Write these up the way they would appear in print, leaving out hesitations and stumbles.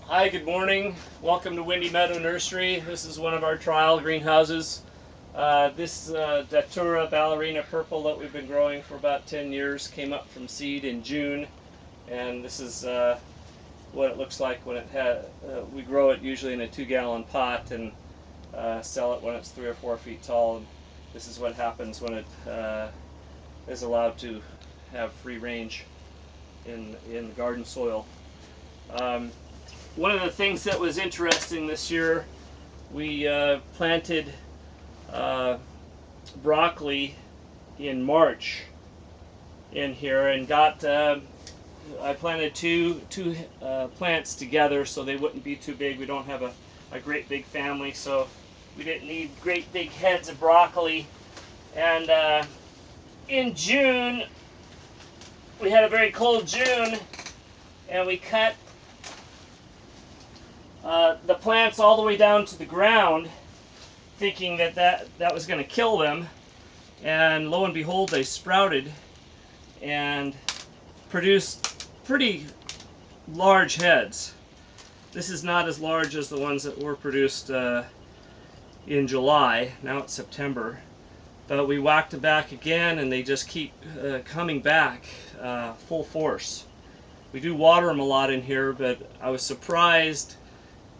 Hi, good morning. Welcome to Windy Meadow Nursery. This is one of our trial greenhouses. This Datura ballerina purple that we've been growing for about 10 years came up from seed in June, and this is what it looks like when we grow it usually in a 2-gallon pot and sell it when it's 3 or 4 feet tall. And this is what happens when it is allowed to have free range in the garden soil. One of the things that was interesting this year, we planted broccoli in March in here and got I planted two plants together so they wouldn't be too big. We don't have a great big family, so we didn't need great big heads of broccoli. And in June, we had a very cold June, and we cut the plants all the way down to the ground, thinking that was going to kill them, and lo and behold, they sprouted and produced pretty large heads. This is not as large as the ones that were produced in July. Now it's September, but we whacked them back again, and they just keep coming back full force. We do water them a lot in here, but I was surprised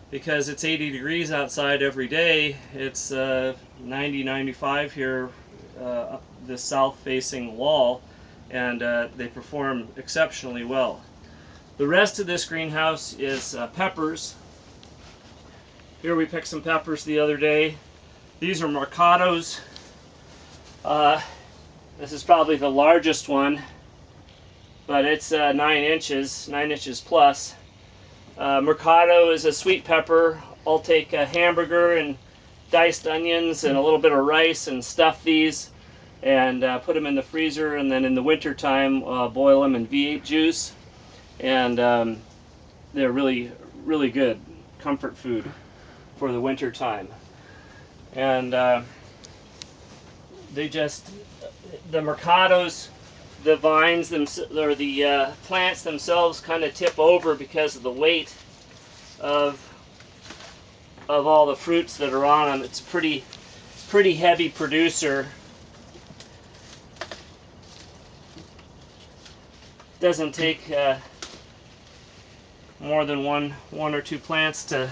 because it's 80 degrees outside every day. It's 90, 95 here, up the south-facing wall, and they perform exceptionally well. The rest of this greenhouse is peppers. Here we picked some peppers the other day. These are Mercados. This is probably the largest one, but it's 9 inches plus. Mercado is a sweet pepper. I'll take a hamburger and diced onions and a little bit of rice and stuff these and put them in the freezer, and then in the winter time boil them in V8 juice, and they're really good comfort food for the winter time. And the Mercados, the vines or the plants themselves kind of tip over because of the weight of all the fruits that are on them. It's a pretty heavy producer. Doesn't take more than one or two plants to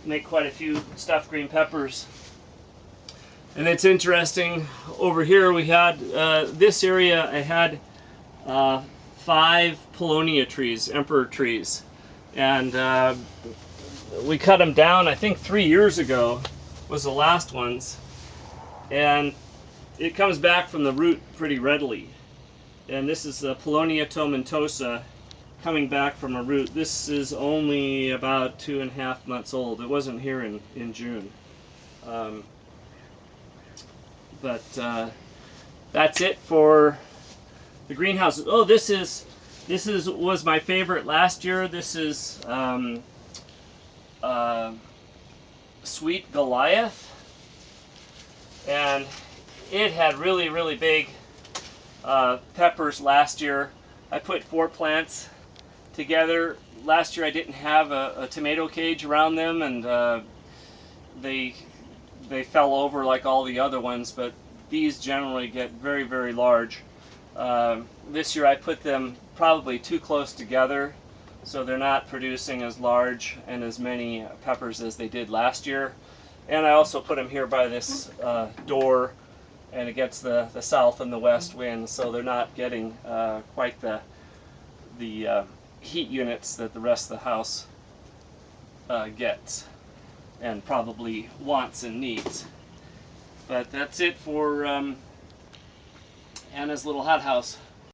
make quite a few stuffed green peppers. And it's interesting, over here we had this area, I had 5 Paulownia trees, emperor trees, and we cut them down, I think 3 years ago was the last ones, and it comes back from the root pretty readily. And this is the Paulownia tomentosa coming back from a root. This is only about 2.5 months old. It wasn't here in June. But that's it for the greenhouses. Oh, this was my favorite last year. This is Sweet Goliath, and it had really big peppers last year. I put 4 plants together. Last year I didn't have a tomato cage around them, and they fell over like all the other ones, but these generally get very large. This year I put them probably too close together, so they're not producing as large and as many peppers as they did last year. And I also put them here by this door, and it gets the south and the west wind, so they're not getting quite the heat units that the rest of the house gets and probably wants and needs. But that's it for Anna's little hothouse.